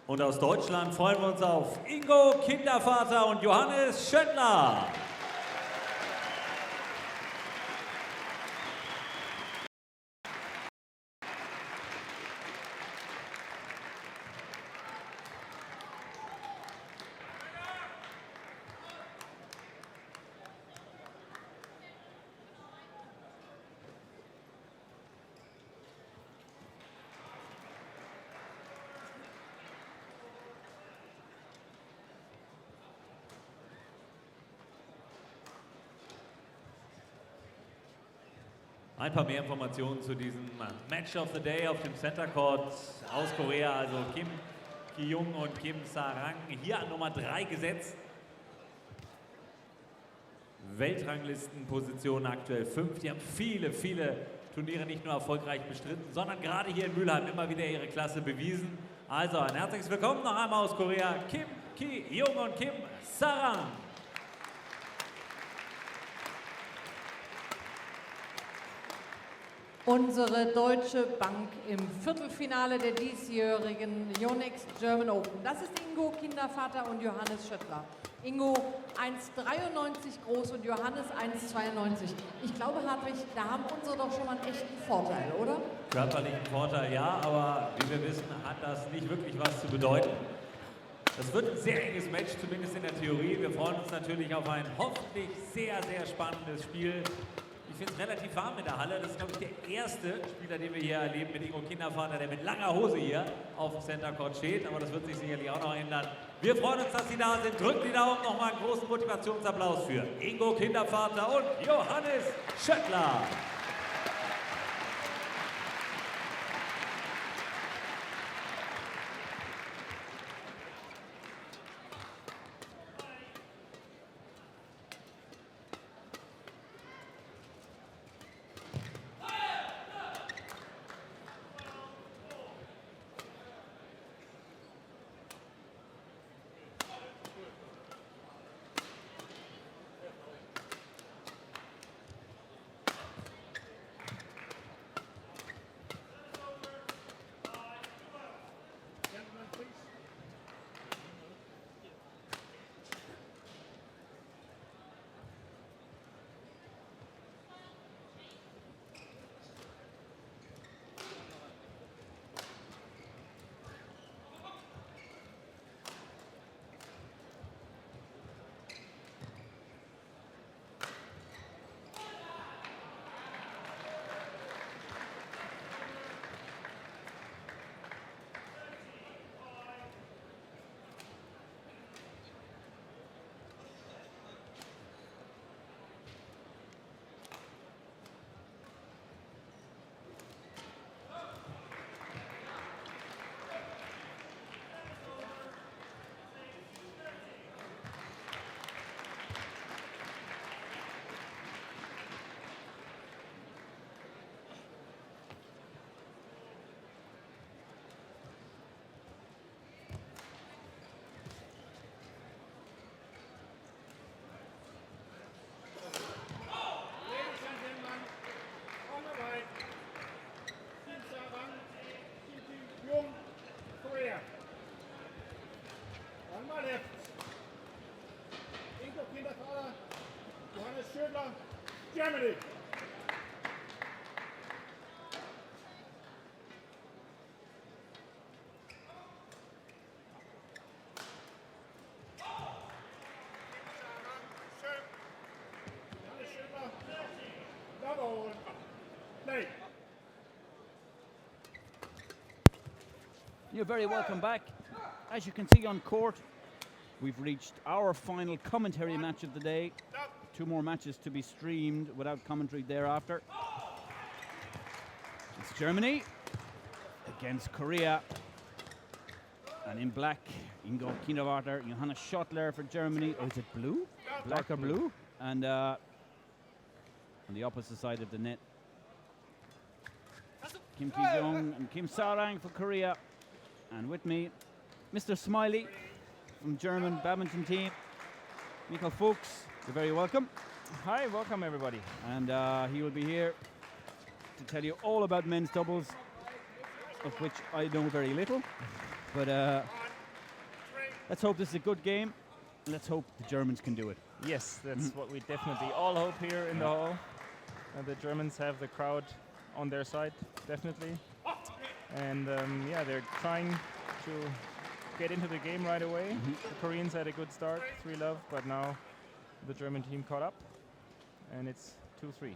Und aus Deutschland freuen wir uns auf Ingo Kindervater und Johannes Schöttler. Ein paar mehr Informationen zu diesem Match of the Day auf dem Center Court aus Korea, also Kim Ki-Jung und Kim Sa-rang, hier an Nummer 3 gesetzt. Weltranglistenposition aktuell 5. Die haben viele Turniere nicht nur erfolgreich bestritten, sondern gerade hier in Mülheim immer wieder ihre Klasse bewiesen. Also ein herzliches Willkommen noch einmal aus Korea, Kim Ki-Jung und Kim Sa-rang. Unsere deutsche Bank im Viertelfinale der diesjährigen Yonex German Open. Das ist Ingo Kindervater und Johannes Schöttler. Ingo 1,93 groß und Johannes 1,92. Ich glaube, Hartwig, da haben unsere doch schon mal einen echten Vorteil, oder? Körperlichen Vorteil, ja, aber wie wir wissen, hat das nicht wirklich was zu bedeuten. Das wird ein sehr enges Match, zumindest in der Theorie. Wir freuen uns natürlich auf ein hoffentlich sehr spannendes Spiel. Ich finde es relativ warm in der Halle. Das ist, glaube ich, der erste Spieler, den wir hier erleben mit Ingo Kindervater, der mit langer Hose hier auf dem Center Court steht. Aber das wird sich sicherlich auch noch ändern. Wir freuen uns, dass Sie da sind. Drückt die Daumen, nochmal einen großen Motivationsapplaus für Ingo Kindervater und Johannes Schöttler. Ingo Kindervater, Johannes Schöttler, Germany. Johannes Schöttler, double, play. You're very welcome back. As you can see on court, we've reached our final commentary match of the day. 2 more matches to be streamed without commentary thereafter. It's Germany against Korea. And in black, Ingo Kindervater, Johannes Schöttler for Germany. Or is it blue? Black or blue? And on the opposite side of the net, Kim Ki-jung and Kim Sa-rang for Korea. And with me, Mr. Smiley from German badminton team, Michael Fuchs. You're very welcome. Hi, welcome everybody. And he will be here to tell you all about men's doubles, of which I know very little. But let's hope this is a good game. Let's hope the Germans can do it. Yes, that's what we definitely all hope here in the hall. The Germans have the crowd on their side, definitely. And yeah, they're trying to get into the game right away. The Koreans had a good start, 3-love, but now the German team caught up, and it's 2-3.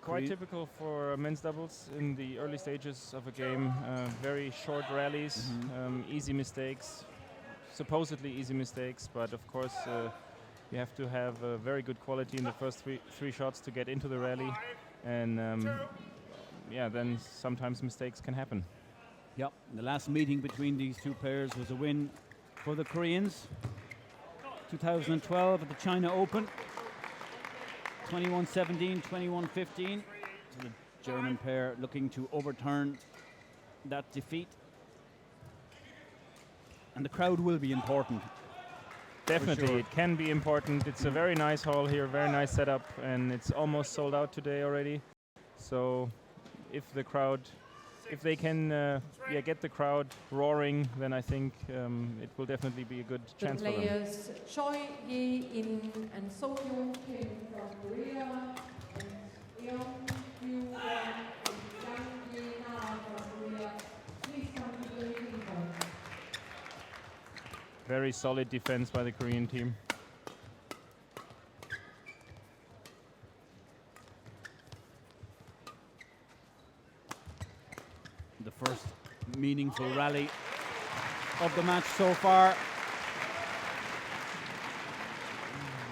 Quite typical for men's doubles in the early stages of a game. Very short rallies, easy mistakes, supposedly easy mistakes, but of course you have to have a very good quality in the first three shots to get into the rally, and yeah, then sometimes mistakes can happen. Yep, the last meeting between these two pairs was a win for the Koreans. 2012 at the China Open. 21-17, 21-15. So the German pair looking to overturn that defeat. And the crowd will be important. Definitely, sure. It can be important. It's a very nice hall here, very nice setup, and it's almost sold out today already. So if they can get the crowd roaring, then I think it will definitely be a good chance for them. The players Choi Ye-in and So Young came from Korea, and Yeon Kyu-won and Jung Ye-na from Korea. Please come to the meeting point. Very solid defense by the Korean team. The first meaningful rally of the match so far.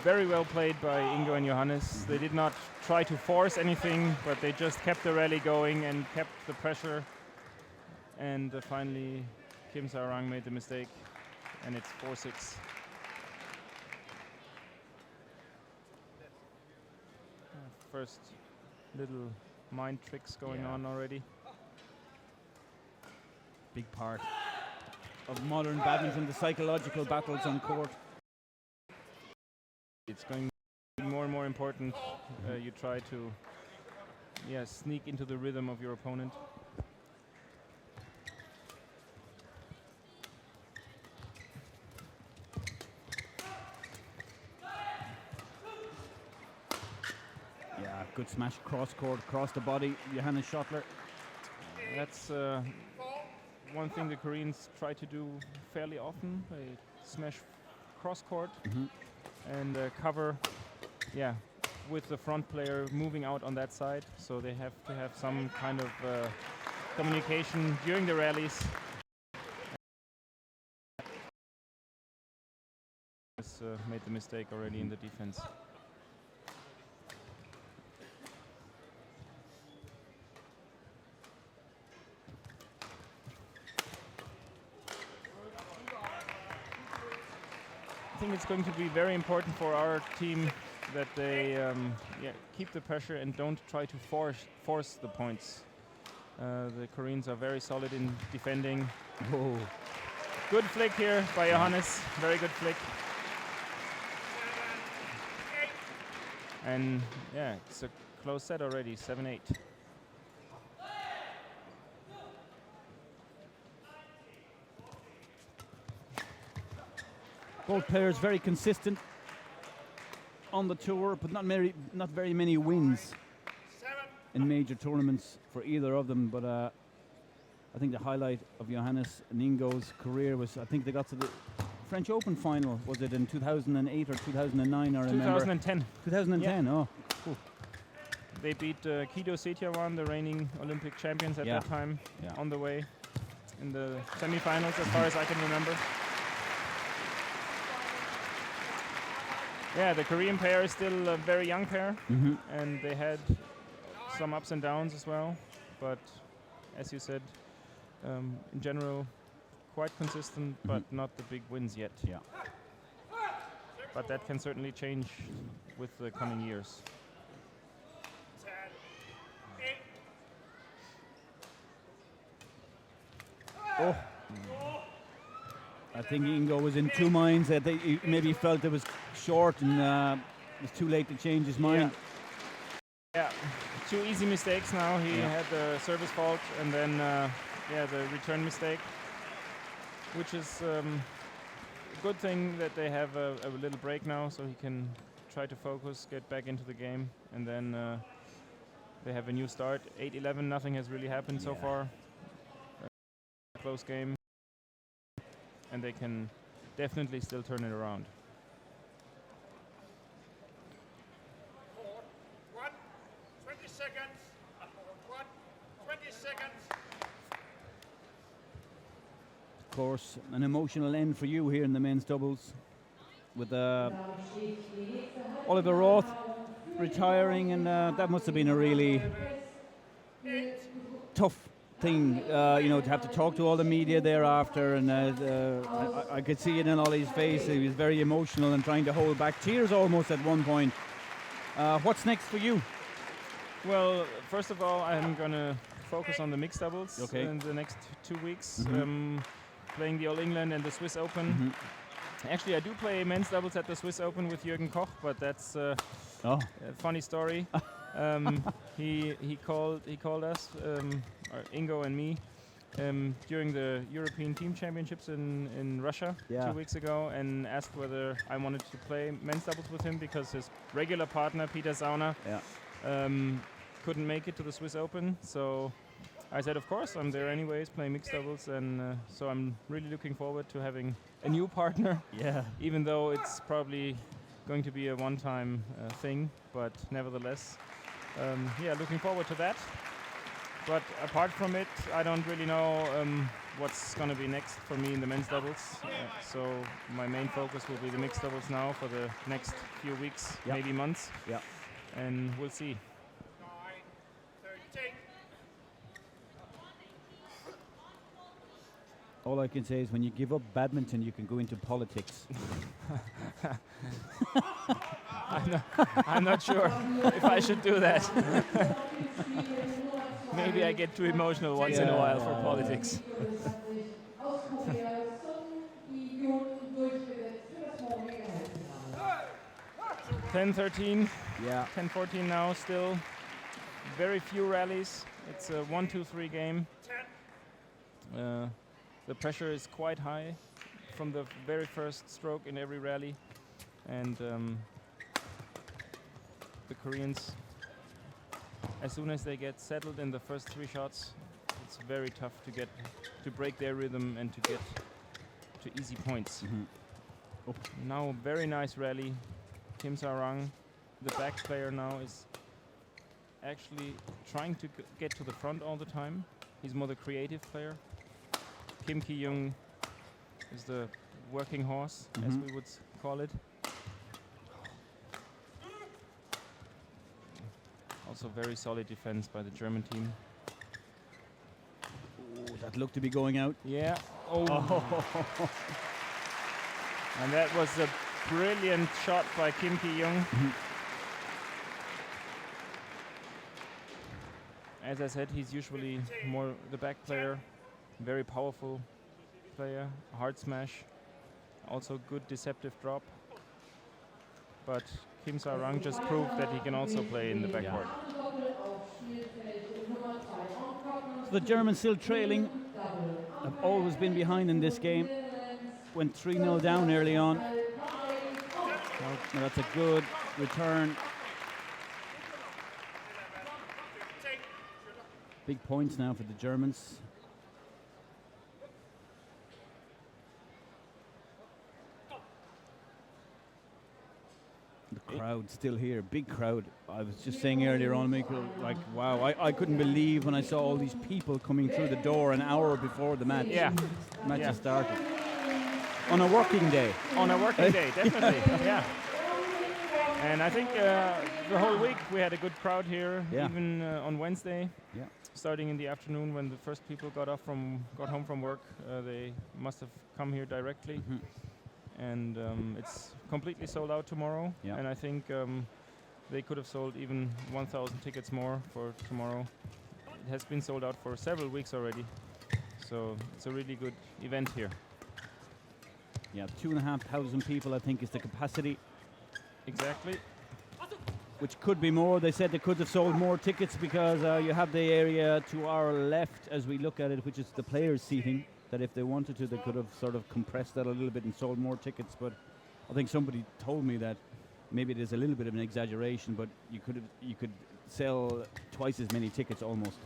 Very well played by Ingo and Johannes. They did not try to force anything, but they just kept the rally going and kept the pressure. And finally, Kim Sa-rang made the mistake, and it's 4-6. First little mind tricks going on already. Big part of modern badminton, the psychological battles on court. It's going to be more and more important. You try to sneak into the rhythm of your opponent. Yeah, good smash cross court, across the body, Johannes Schoettler. That's one thing the Koreans try to do fairly often. They smash cross court and cover, with the front player moving out on that side. So they have to have some kind of communication during the rallies. Made the mistake already in the defense. I think it's going to be very important for our team that they keep the pressure and don't try to force the points. The Koreans are very solid in defending. Whoa. Good flick here by Johannes, very good flick. And it's a close set already, 7-8. Both players very consistent on the tour, but not very many wins in major tournaments for either of them. But I think the highlight of Johannes and Ingo's career was, I think they got to the French Open final. Was it in 2008 or 2009? I remember. 2010. 2010. Oh, cool. They beat Kido Setiawan, the reigning Olympic champions at that time, on the way in the semifinals, as far as I can remember. Yeah, the Korean pair is still a very young pair, and they had some ups and downs as well. But as you said, in general, quite consistent, but not the big wins yet. Yeah. But that can certainly change with the coming years. Oh. I think Ingo was in two minds. That he maybe felt it was short and it was too late to change his mind. Yeah, two easy mistakes now. He had the service fault, and then yeah, the return mistake, which is a good thing that they have a little break now, so he can try to focus, get back into the game, and then they have a new start. 8-11, nothing has really happened so far. Close game, and they can definitely still turn it around. 20 seconds. 20 seconds. Of course, an emotional end for you here in the men's doubles, with Oliver Roth retiring, and that must have been a really tough thing, you know, to have to talk to all the media thereafter, and I could see it in Ollie's face. He was very emotional and trying to hold back tears almost at one point. What's next for you? Well, first of all, I'm going to focus on the mixed doubles in the next 2 weeks, playing the All England and the Swiss Open. Actually, I do play men's doubles at the Swiss Open with Jürgen Koch, but that's a funny story. He called us, or Ingo and me, during the European Team Championships in Russia 2 weeks ago, and asked whether I wanted to play men's doubles with him because his regular partner Peter Sauner couldn't make it to the Swiss Open. So I said, of course, I'm there anyways, playing mixed doubles, and so I'm really looking forward to having a new partner. Even though it's probably going to be a one-time thing, but nevertheless, looking forward to that. But apart from it, I don't really know what's going to be next for me in the men's doubles. So my main focus will be the mixed doubles now for the next few weeks, maybe months. And we'll see. All I can say is when you give up badminton, you can go into politics. I'm not sure if I should do that. Maybe I get too emotional once in a while for politics. 10-13, 10-14 now still. Very few rallies. It's a 1-2-3 game. The pressure is quite high from the very first stroke in every rally, and the Koreans, as soon as they get settled in the first 3 shots, it's very tough to break their rhythm and to get to easy points. Now very nice rally. Kim Sa-rang, the back player now, is actually trying to get to the front all the time. He's more the creative player. Kim Ki-young is the working horse, as we would call it. Also very solid defense by the German team. Oh, that looked to be going out. Yeah. And that was a brilliant shot by Kim Ki-young. As I said, he's usually more the back player. Very powerful player, hard smash, also good deceptive drop. But Kim Sa-rang just proved that he can also play in the backcourt. So the Germans still trailing. Have always been behind in this game. Went 3-0 down early on. Now that's a good return. Big points now for the Germans. The crowd still here, big crowd. I was just saying earlier on, Michael, like, wow, I couldn't believe when I saw all these people coming through the door an hour before the match. Match started. On a working day. On a working day, definitely. And I think the whole week we had a good crowd here, even on Wednesday. Starting in the afternoon when the first people got home from work, they must have come here directly. And it's completely sold out tomorrow. And I think they could have sold even 1,000 tickets more for tomorrow. It has been sold out for several weeks already. So it's a really good event here. 2,500 people, I think, is the capacity. Exactly. which could be more. They said they could have sold more tickets because you have the area to our left as we look at it, which is the players' seating, that if they wanted to, they could have sort of compressed that a little bit and sold more tickets. But I think somebody told me that maybe it is a little bit of an exaggeration, but you could sell twice as many tickets almost.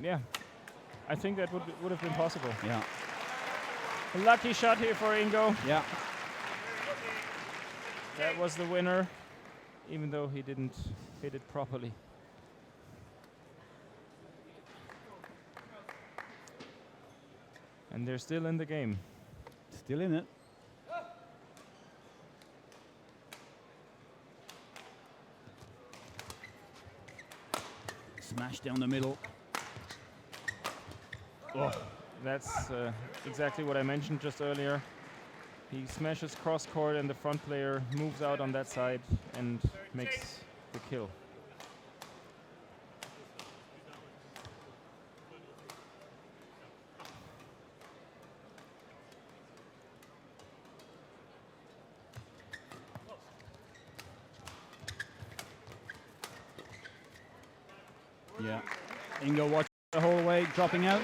Yeah, I think that would have been possible. Yeah. A lucky shot here for Ingo. Yeah. That was the winner, even though he didn't hit it properly. And they're still in the game. Still in it. Smash down the middle. Oh, that's exactly what I mentioned just earlier. He smashes cross court and the front player moves out on that side and makes the kill. Yeah. Ingo watching the whole way, dropping out.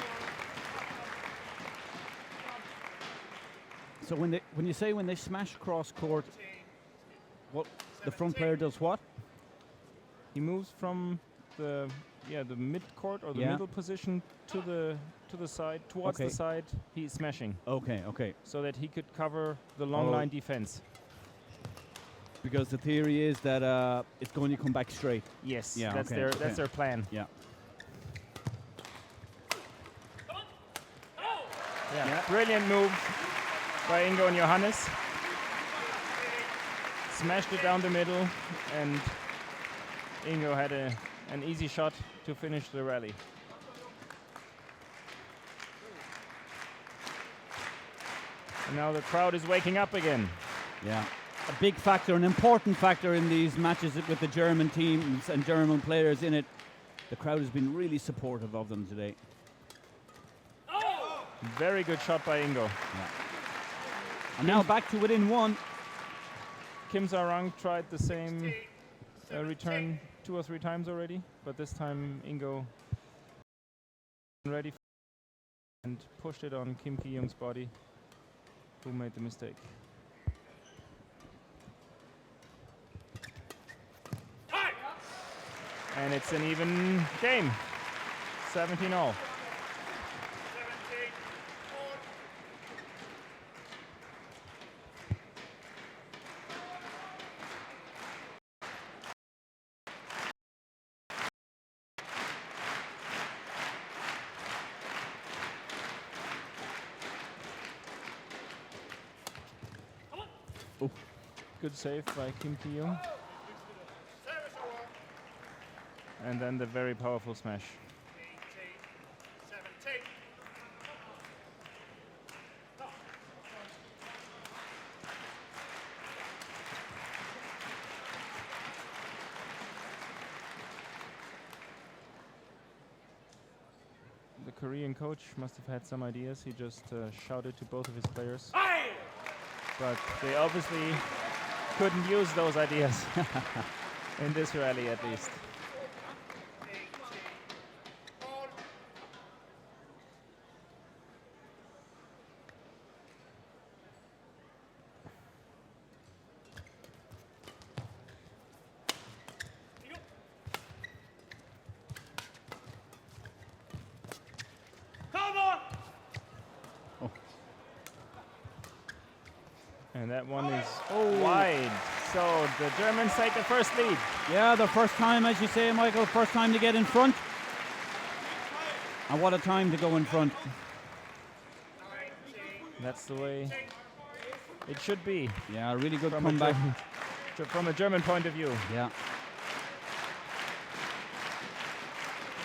So when you say when they smash cross court, what the front player does what? He moves from the mid court or the middle position to the side, towards the side. He's smashing. Okay. So that he could cover the long line defense. Because the theory is that it's going to come back straight. Yes, yeah, that's their plan. Yeah. Yeah. Brilliant move by Ingo and Johannes. Smashed it down the middle, and Ingo had an easy shot to finish the rally. And now the crowd is waking up again. Yeah. A big factor, an important factor in these matches with the German teams and German players in it. The crowd has been really supportive of them today. Very good shot by Ingo. Yeah. And now back to within one. Kim Sarang tried the same return 2 or 3 times already, but this time Ingo ready and pushed it on Kim Ki-young's body, who made the mistake. And it's an even game, 17-all. Good save by Kim Ki-young. And then the very powerful smash. 17. The Korean coach must have had some ideas. He just shouted to both of his players. But they obviously couldn't use those ideas in this rally, at least. And that one is wide. So the Germans take the first lead. Yeah, the first time, as you say, Michael, first time to get in front. And what a time to go in front. That's the way it should be. Yeah, a really good from comeback. From a German point of view. Yeah.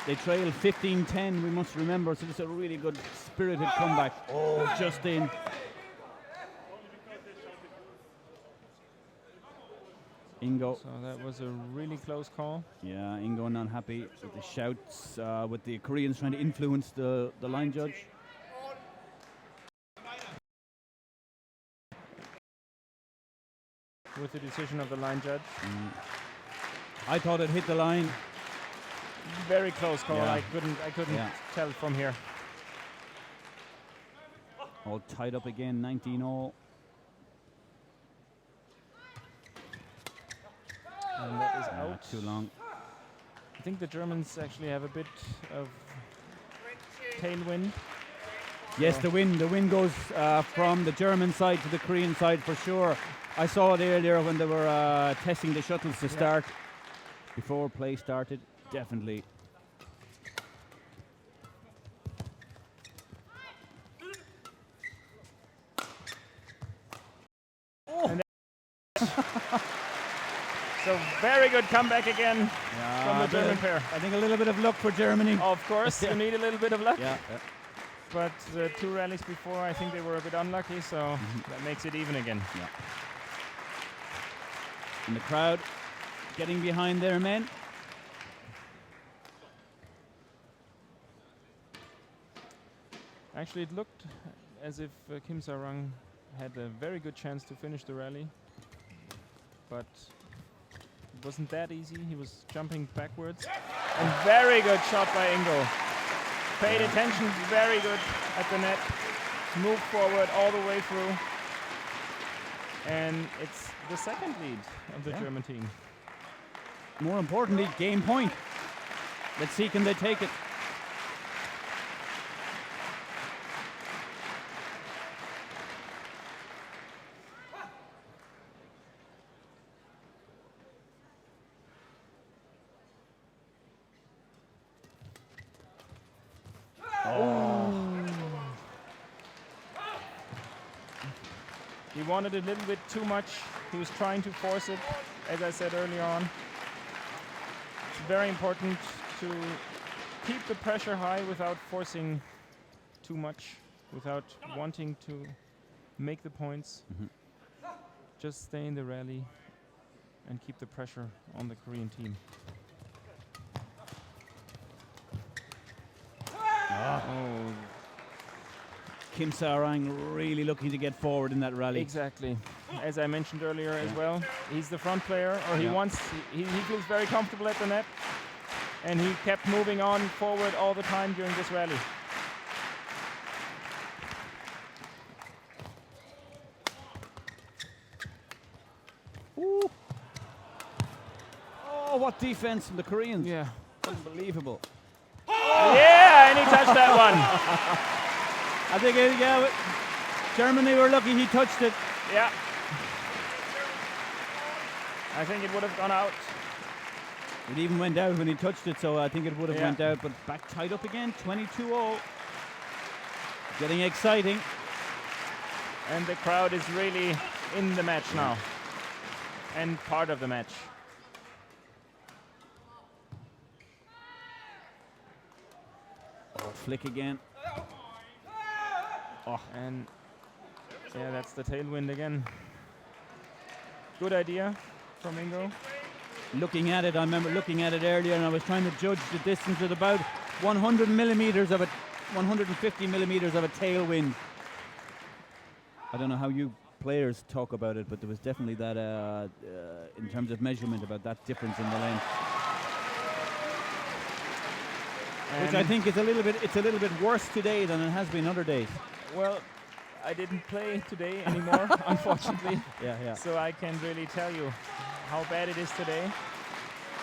They trail 15-10, we must remember, so this is a really good spirited comeback. Oh, just in. Ingo. So that was a really close call. Yeah, Ingo not happy with the shouts, with the Koreans trying to influence the line judge. With the decision of the line judge. I thought it hit the line. Very close call. Yeah. I couldn't tell from here. All tied up again, 19-all. And that is out. Too long. I think the Germans actually have a bit of tailwind. Yes, the wind goes from the German side to the Korean side for sure. I saw it earlier when they were testing the shuttles to start. Before play started, definitely. So very good comeback again from the German pair. I think a little bit of luck for Germany. Of course, you need a little bit of luck. Yeah. But the 2 rallies before, I think they were a bit unlucky, so that makes it even again. Yeah. And the crowd getting behind their men. Actually, it looked as if Kim Sa-rang had a very good chance to finish the rally, but it wasn't that easy. He was jumping backwards. And very good shot by Ingo. Paid attention, very good at the net. Moved forward all the way through. And it's the second lead of the German team. More importantly, game point. Let's see, can they take it? He wanted a little bit too much. He was trying to force it, as I said earlier on. It's very important to keep the pressure high without forcing too much, without wanting to make the points. Just stay in the rally and keep the pressure on the Korean team. Oh. Kim Sa-rang really looking to get forward in that rally. Exactly. As I mentioned earlier as well, he's the front player, or he feels very comfortable at the net, and he kept moving on forward all the time during this rally. Ooh. Oh, what defense from the Koreans. Yeah. Unbelievable. Yeah, and he touched that one. I think, Germany were lucky he touched it. Yeah. I think it would have gone out. It even went out when he touched it, so I think it would have went out. But back tied up again, 22-all. Getting exciting. And the crowd is really in the match now. And part of the match. Oh, flick again. Oh. And yeah, that's the tailwind again. Good idea from Ingo. Looking at it, I remember looking at it earlier, and I was trying to judge the distance at about 100 millimeters of it, 150 millimeters of a tailwind. I don't know how you players talk about it, but there was definitely that in terms of measurement about that difference in the length. Which I think is a little bit worse today than it has been other days. Well, I didn't play today anymore, unfortunately. Yeah. So I can't really tell you how bad it is today.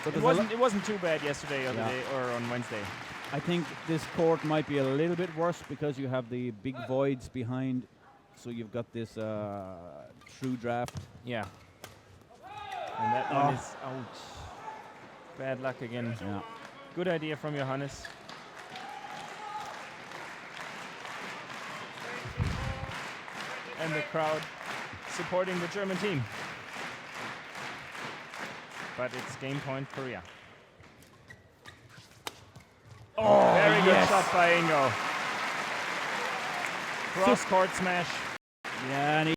But it wasn't too bad yesterday or, or on Wednesday. I think this court might be a little bit worse because you have the big voids behind, so you've got this true draft. Yeah. And that one is out. Bad luck again. Yeah. Good idea from Johannes. And the crowd supporting the German team. But it's game point Korea. Oh, very good shot by Ingo. Cross court smash. Yeah, and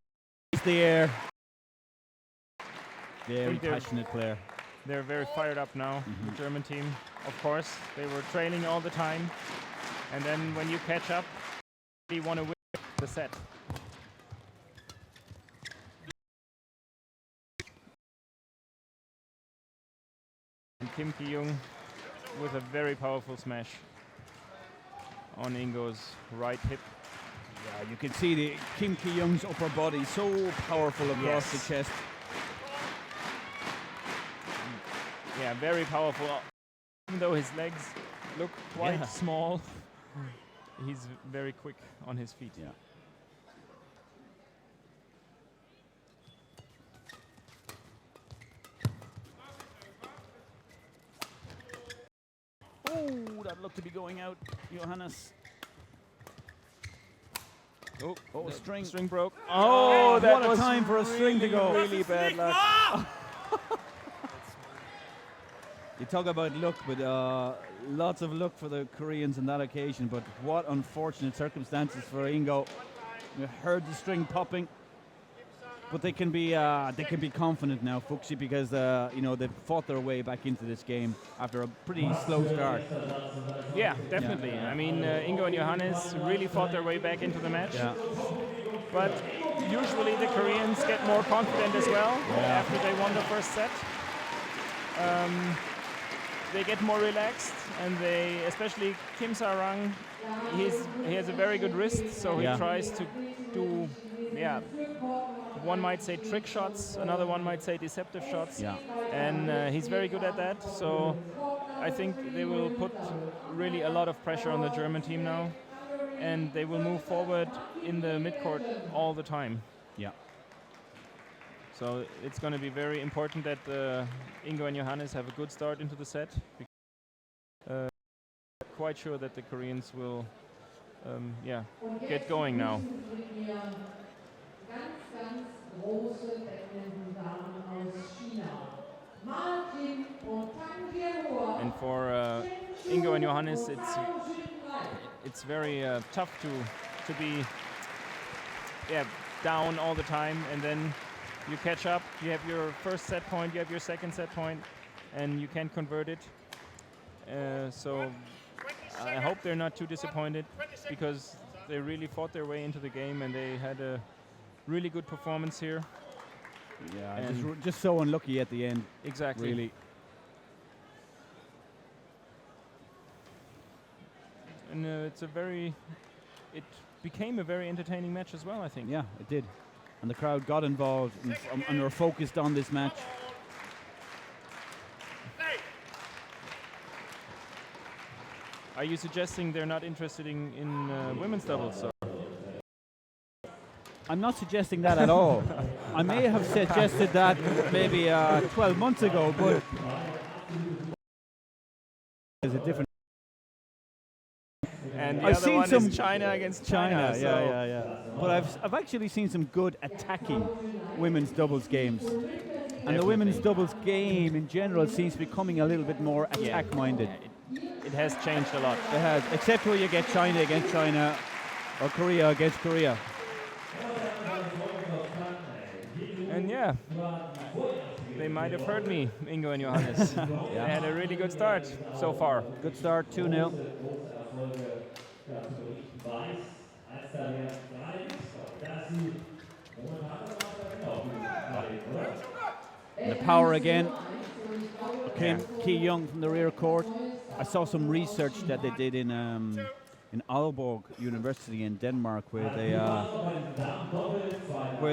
he's the air. Very passionate player. They're very fired up now, the German team. Of course, they were trailing all the time. And then when you catch up, you want to win the set. Kim Ki-young with a very powerful smash on Ingo's right hip. Yeah, you can see the Kim Ki-young's upper body so powerful across the chest. Yeah, very powerful. Even though his legs look quite small, he's very quick on his feet. Yeah. Oh, that looked to be going out, Johannes. Oh, the string broke. Oh, that what a was time for a string to go. Really bad luck. You talk about luck, but lots of luck for the Koreans on that occasion. But what unfortunate circumstances for Ingo. You heard the string popping, but they can be confident now, Fuxi, because you know, they've fought their way back into this game after a pretty slow start. Yeah, definitely. I mean, Ingo and Johannes really fought their way back into the match. Yeah. But usually the Koreans get more confident as well after they won the first set. They get more relaxed, and they, especially Kim Sa-rang, he has a very good wrist, so he tries to do, one might say trick shots, another one might say deceptive shots, and he's very good at that. So I think they will put really a lot of pressure on the German team now, and they will move forward in the midcourt all the time. Yeah. So it's going to be very important that Ingo and Johannes have a good start into the set. Quite sure that the Koreans will, get going now. And for Ingo and Johannes, it's very tough to be down all the time, and then you catch up, you have your first set point, you have your second set point, and you can't convert it. So I hope they're not too disappointed, because they really fought their way into the game and they had a really good performance here. Yeah, just so unlucky at the end. Exactly. Really. And it became a very entertaining match as well, I think. Yeah, it did. And the crowd got involved and were focused on this match. Are you suggesting they're not interested in women's doubles? Or? I'm not suggesting that at all. I may have suggested that maybe 12 months ago, but it's a different. And the other one is China against China. Yeah. But I've actually seen some good attacking women's doubles games. And the women's doubles game in general seems to be becoming a little bit more attack-minded. It has changed a lot. It has, except when you get China against China or Korea against Korea. And they might have heard me, Ingo and Johannes. They had a really good start so far. Good start, 2-0. The power again. Kim Ki-young from the rear court. I saw some research that they did in Aalborg University in Denmark, where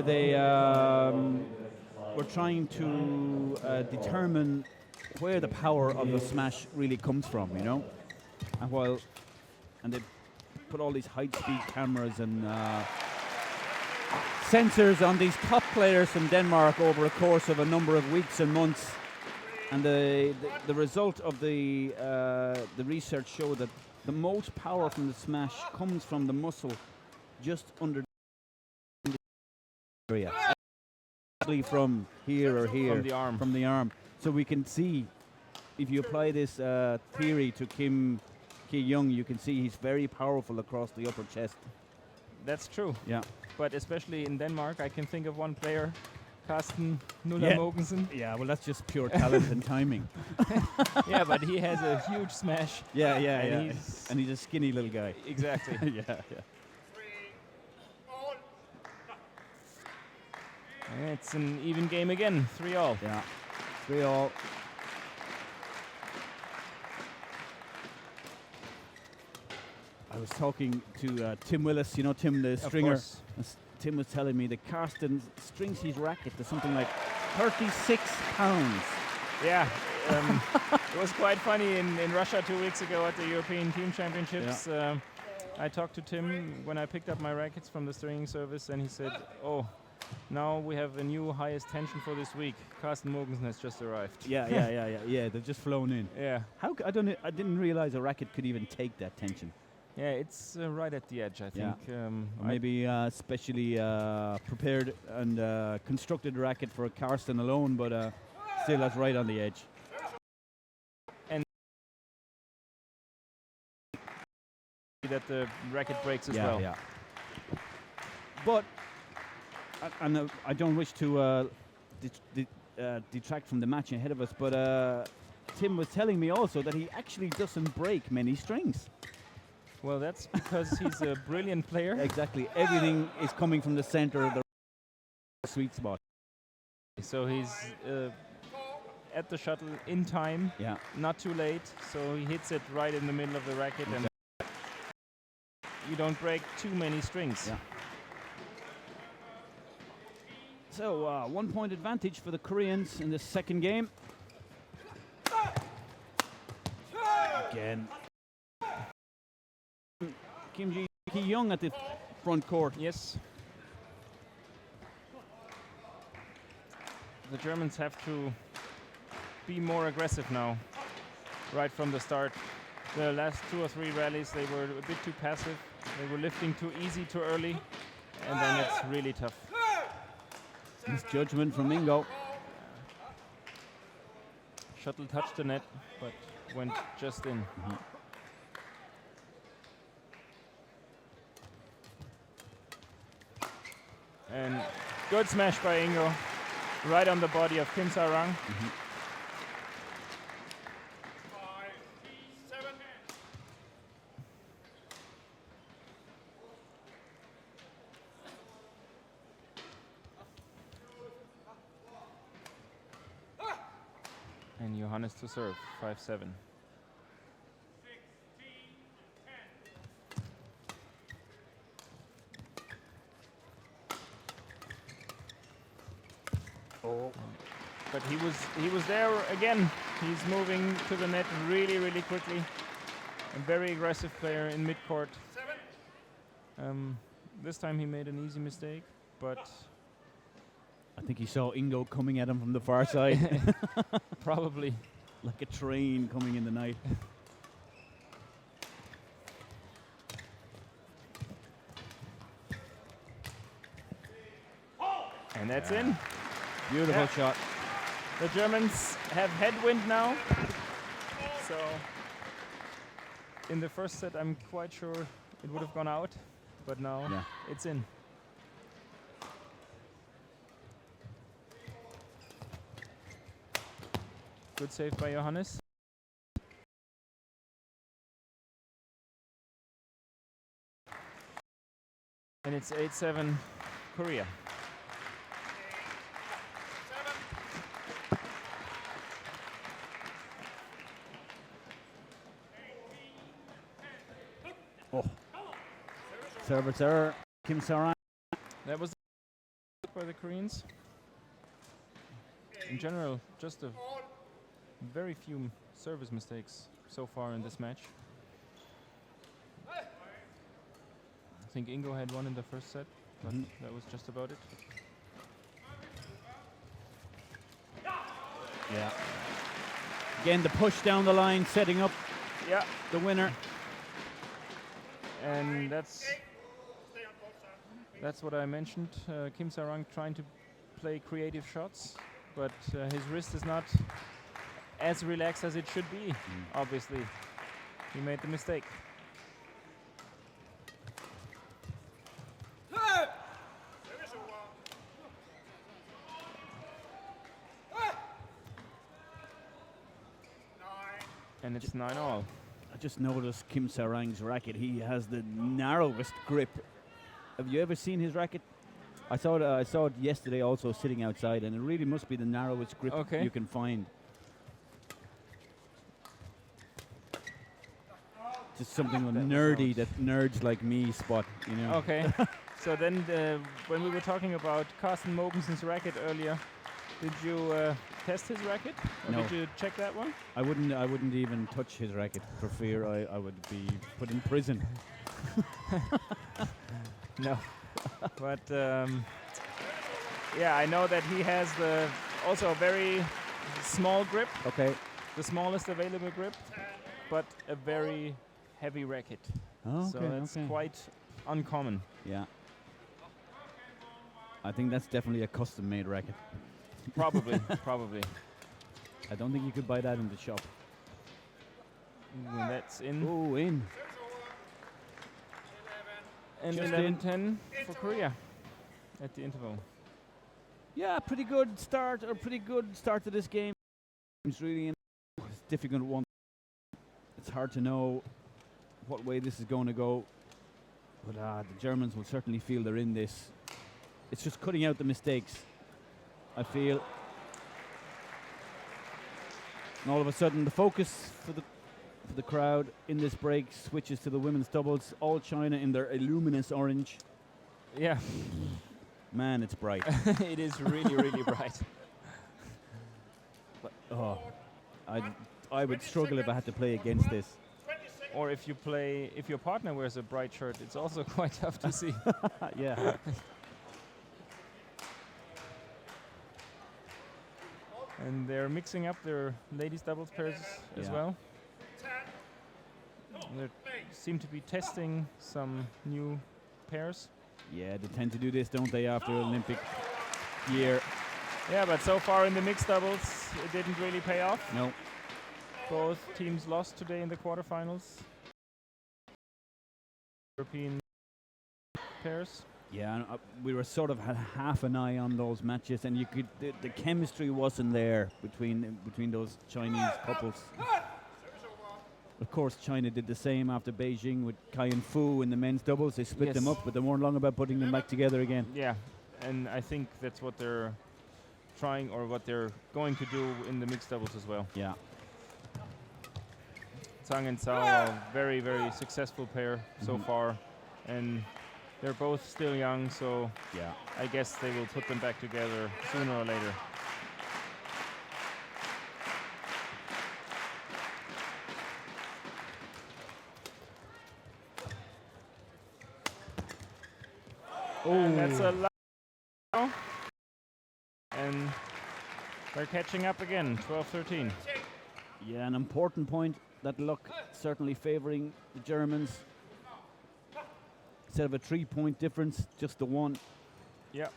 they were trying to determine where the power of the smash really comes from, you know. And they put all these high-speed cameras and sensors on these top players from Denmark over a course of a number of weeks and months. And the result of the research showed that the most power from the smash comes from the muscle just under the area, actually from here or here, from the arm. So we can see, if you apply this theory to Kim Ki-young, you can see he's very powerful across the upper chest. That's true. Yeah. But especially in Denmark, I can think of one player, Carsten Nuller-Mogensen. Yeah, well, that's just pure talent and timing. Yeah, but he has a huge smash. Yeah. And he's a skinny little guy. Exactly. Yeah. It's an even game again, 3-all. Yeah, 3-all. I was talking to Tim Willis, you know Tim, the stringer. Tim was telling me that Karsten strings his racket to something like 36 pounds. Yeah, it was quite funny in Russia 2 weeks ago at the European Team Championships. Yeah. I talked to Tim when I picked up my rackets from the stringing service, and he said, "Oh, now we have a new highest tension for this week. Carsten Mogensen has just arrived." Yeah. They've just flown in. Yeah. I didn't realize a racket could even take that tension. Yeah, it's right at the edge, I think. Maybe specially prepared and constructed racket for Karsten alone, but still that's right on the edge. That the racket breaks as well. Yeah. But I don't wish to detract from the match ahead of us, but Tim was telling me also that he actually doesn't break many strings. Well, that's because he's a brilliant player. Exactly. Everything is coming from the center of the sweet spot. So he's at the shuttle in time, not too late. So he hits it right in the middle of the racket, and you don't break too many strings. Yeah. So 1 point advantage for the Koreans in the second game. Again. Kim Ji-Young at the front court. Yes. The Germans have to be more aggressive now, right from the start. The last 2 or 3 rallies, they were a bit too passive. They were lifting too easy, too early, and then it's really tough. Misjudgment from Ingo. Shuttle touched the net, but went just in. And good smash by Ingo, right on the body of Kim Sarang. 5, 7. And Johannes to serve, 5-7. But he was there again. He's moving to the net really, really quickly. A very aggressive player in midcourt. This time he made an easy mistake, but I think he saw Ingo coming at him from the far side. probably like a train coming in the night. And that's in. Beautiful shot. The Germans have headwind now. So in the first set, I'm quite sure it would have gone out, but now it's in. Good save by Johannes. And it's 8-7 Korea. Service error, Kim Sarang. That was by the Koreans. In general, just a very few service mistakes so far in this match. I think Ingo had one in the first set, but that was just about it. Yeah. Again, the push down the line, setting up the winner. And that's what I mentioned. Kim Sarang trying to play creative shots, but his wrist is not as relaxed as it should be. Obviously, he made the mistake. And it's 9-all. I just noticed Kim Sarang's racket. He has the narrowest grip. Have you ever seen his racket? I saw it yesterday also sitting outside, and it really must be the narrowest grip you can find. just something nerdy that nerds like me spot, you know. Okay. So then, when we were talking about Carsten Mogensen's racket earlier, did you test his racket? Or No. did you check that one? I wouldn't even touch his racket for fear I would be put in prison. No. But yeah, I know that he has also a very small grip, Okay. the smallest available grip, but a very heavy racket. Oh, So okay, it's okay. quite uncommon. Yeah. I think that's definitely a custom-made racket. Probably, probably. I don't think you could buy that in the shop. And that's in. Oh, in. And Just 11-10 for Korea at the interval. Yeah, pretty good start to this game. It's really it's a difficult one. It's hard to know what way this is going to go. But the Germans will certainly feel they're in this. It's just cutting out the mistakes, I feel. And all of a sudden, the focus for the crowd in this break switches to the women's doubles. All China in their luminous orange. Yeah, Man, it's bright. it is really, really bright. But, I would struggle if I had to play against this. Or if your partner wears a bright shirt, it's also quite tough to see. Yeah. And they're mixing up their ladies doubles pairs as Yeah. well. They seem to be testing some new pairs. Yeah, they tend to do this, don't they, after Olympic year? Yeah, but so far in the mixed doubles, it didn't really pay off. No. Both teams lost today in the quarterfinals. European pairs. Yeah, and, we were sort of had half an eye on those matches, and you could the chemistry wasn't there between those Chinese couples. Of course, China did the same after Beijing with Kai and Fu in the men's doubles. They split them Yes. up, but they weren't long about putting them back together again. Yeah, and I think that's what they're trying, or what they're going to do in the mixed doubles as well. Yeah. Zhang and Zhao are a very, very successful pair so far, and they're both still young, so Yeah. I guess they will put them back together sooner or later. Oh, that's a lot. And they're catching up again, 12-13. Yeah, an important point. That luck certainly favouring the Germans. Instead of a 3-point difference, just the one. Yeah.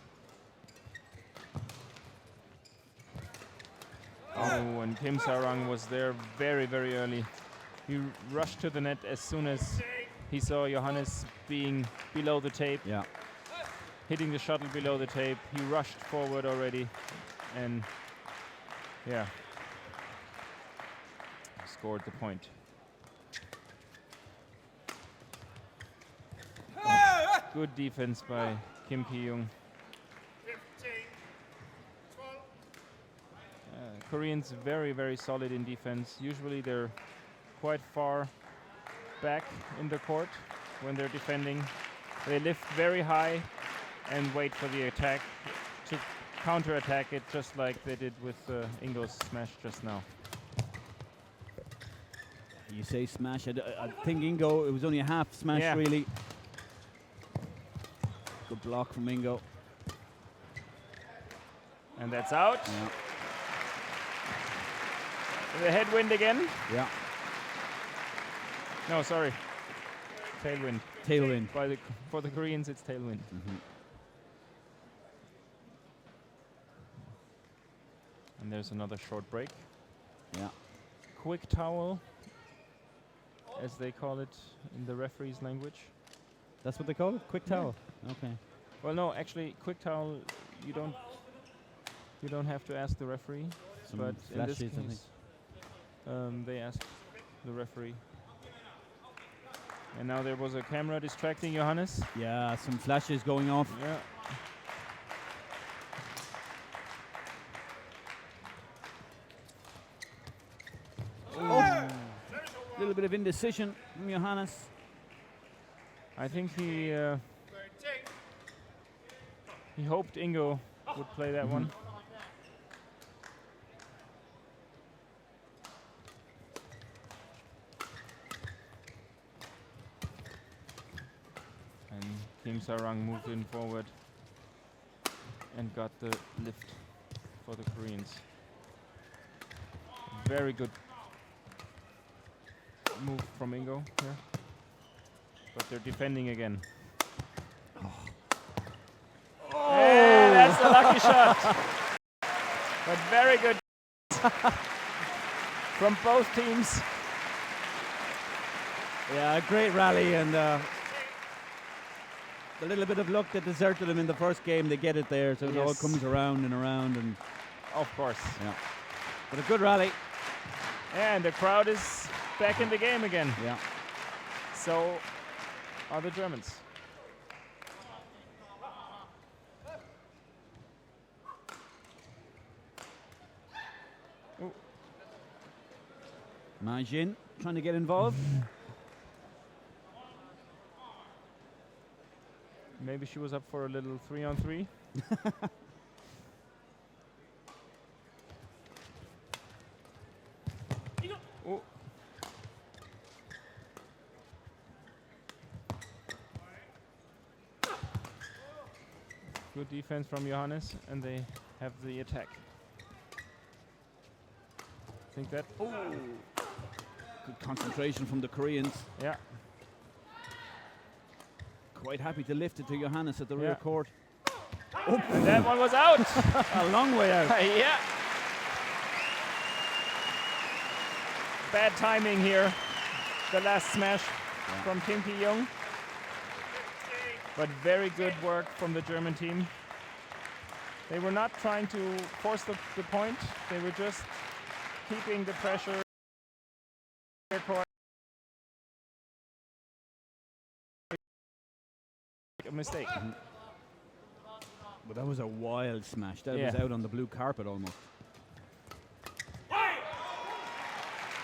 Oh, and Kim Sarang was there very, very early. He rushed to the net as soon as he saw Johannes being below the tape, Yeah. hitting the shuttle below the tape. He rushed forward already, and yeah, scored the point. Good defense by Kim Ki-young. 15, 12. Koreans very, very solid in defense. Usually they're quite far back in the court when they're defending. They lift very high and wait for the attack to counter-attack it, just like they did with Ingo's smash just now. You say smash. I think Ingo, it was only a half smash, Yeah. really. Good block from Ingo. And that's out. Yeah. The headwind again. Yeah. No, sorry. Tailwind. Tailwind. For the Koreans, it's tailwind. And there's another short break. Yeah. Quick towel, as they call it in the referee's language. That's what they call it? Quick towel. Okay. Well, no, actually, quick towel, you don't have to ask the referee. Some but in this flashes, I think. case, they asked the referee. And now there was a camera distracting Johannes. Yeah, some flashes going off. Yeah. Little little bit of indecision from Johannes. I think he 13. hoped Ingo would play that one. And Kim Sarang moved in forward and got the lift for the Koreans. Very good move from Ingo here. But they're defending again. And that's a lucky shot. But very good from both teams. Yeah, a great rally, and the little bit of luck that deserted them in the first game, they get it there, so it all comes around and around. And of course. Yeah. But a good rally. And the crowd is back in the game again. Yeah. So are the Germans. Ma Jin trying to get involved. Maybe she was up for a little 3-on-3. Oh. Good defense from Johannes, and they have the attack. I think that. Oh. Good concentration from the Koreans. Yeah. Quite happy to lift it to Johannes at the rear court. Oh. And that one was out. A long way out. Yeah. Bad timing here. The last smash from Kim Ki-young. But very good work from the German team. They were not trying to force the point. They were just keeping the pressure. A mistake. But that was a wild smash. That was out on the blue carpet almost.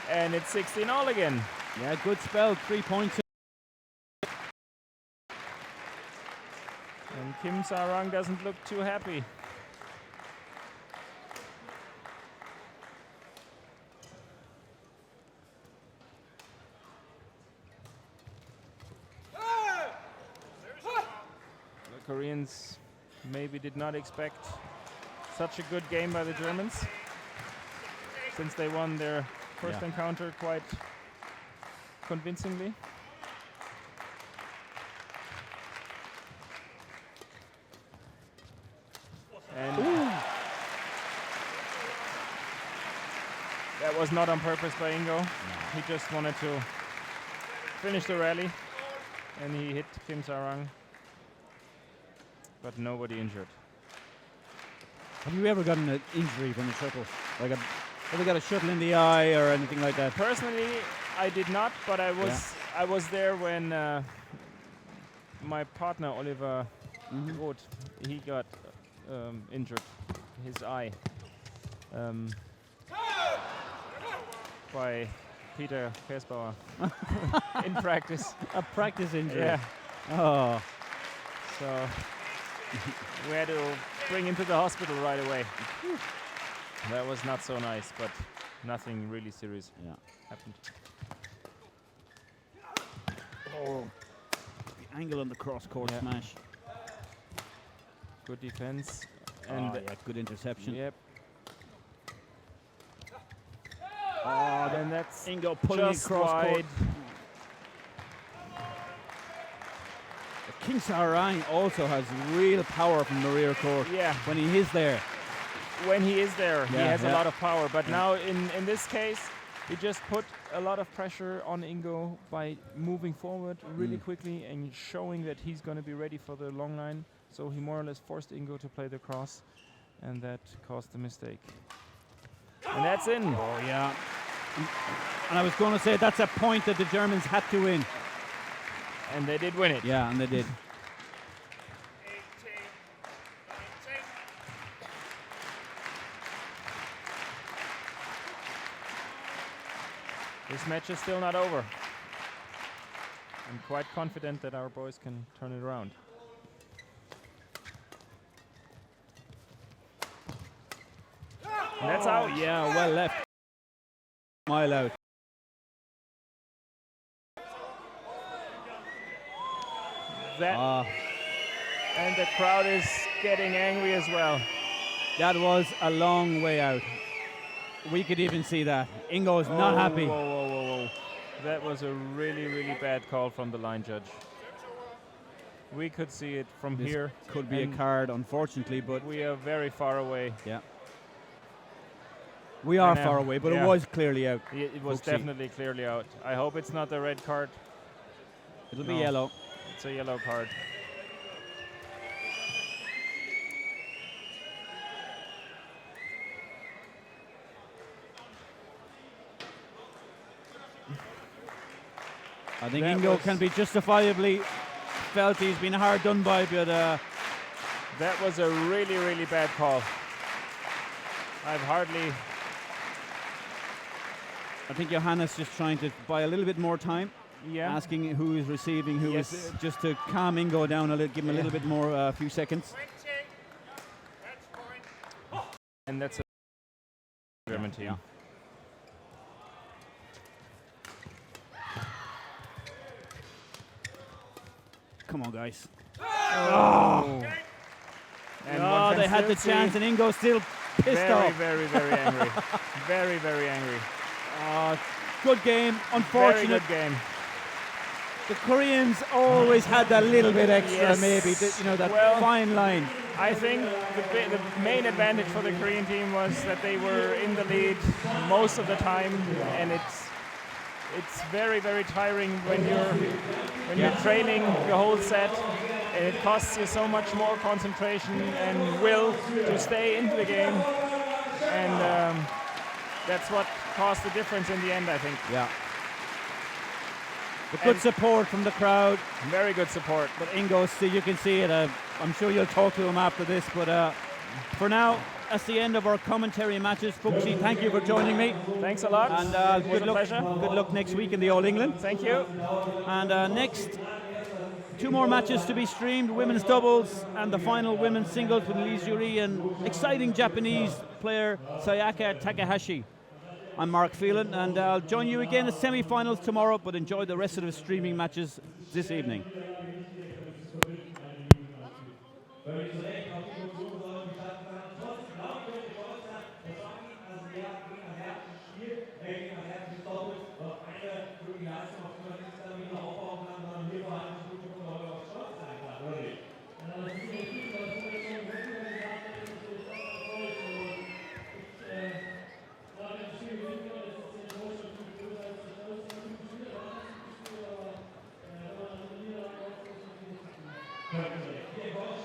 And it's 16-all again. Yeah, good spell. 3 points. And Kim Sarang doesn't look too happy. The Koreans maybe did not expect such a good game by the Germans, since they won their first encounter quite convincingly. And that was not on purpose by Ingo. He just wanted to finish the rally, and he hit Kim Sarang, but nobody injured. Have you ever gotten an injury from a shuttle? Like ever got a shuttle in the eye or anything like that? Personally, I did not, but I was there when my partner Oliver Roth, he got injured his eye by Peter Kersbauer in practice. A practice injury. Yeah. Oh. So we had to bring him to the hospital right away. That was not so nice, but nothing really serious happened. Oh. The angle on the cross-court smash. Good defense. And good interception. Yep. Oh, then that's Ingo pulling just across wide. court. Kim Sarang also has real power from the rear court. Yeah. When he is there. When he is there, he has a lot of power. But now in this case, he just put a lot of pressure on Ingo by moving forward really quickly and showing that he's going to be ready for the long line. So he more or less forced Ingo to play the cross, and that caused the mistake. And that's in. Oh, yeah. And I was going to say that's a point that the Germans had to win. And they did win it. Yeah, and they did. 18, 19. This match is still not over. I'm quite confident that our boys can turn it around. And that's out. Yeah, well left. Mile out. That and the crowd is getting angry as well. That was a long way out. We could even see that. Ingo's not happy. Whoa, whoa, whoa, whoa. That was a really, really bad call from the line judge. We could see it from This here. could be a card, unfortunately, but we are very far away. yeah. We are far away, but it was clearly out. It was definitely clearly out. I hope it's not a red card. It'll be yellow. It's a yellow card. I think Ingo can be justifiably felt he's been hard done by, but that was a really, really bad call. I think Johannes just trying to buy a little bit more time. Yeah. Asking who is receiving, who is just to calm Ingo down a little, give him a little bit more, a few seconds. And that's a German team. Yeah. Come on, guys. Oh. And they had the chance, and Ingo still pissed off. Very, very angry. Very, very angry. Good game. Unfortunate. Very good game. The Koreans always had that little bit extra, maybe, that fine line. I think the main advantage for the Korean team was that they were in the lead most of the time, and it's very, very tiring when you're trailing the whole set, and it costs you so much more concentration and will to stay into the game, and that's what caused the difference in the end, I think. Yeah. The good support from the crowd. Very good support. But Ingo, you can see it. I'm sure you'll talk to him after this, but for now, that's the end of our commentary matches. Fuxi, thank you for joining me. Thanks a lot. And it was a pleasure. Good luck next week in the All England. Thank you. And next, 2 more matches to be streamed, women's doubles and the final women's singles with Lee Juri and exciting Japanese player Sayaka Takahashi. I'm Mark Phelan, and I'll join you again at semi-finals tomorrow, but enjoy the rest of the streaming matches this evening. Hier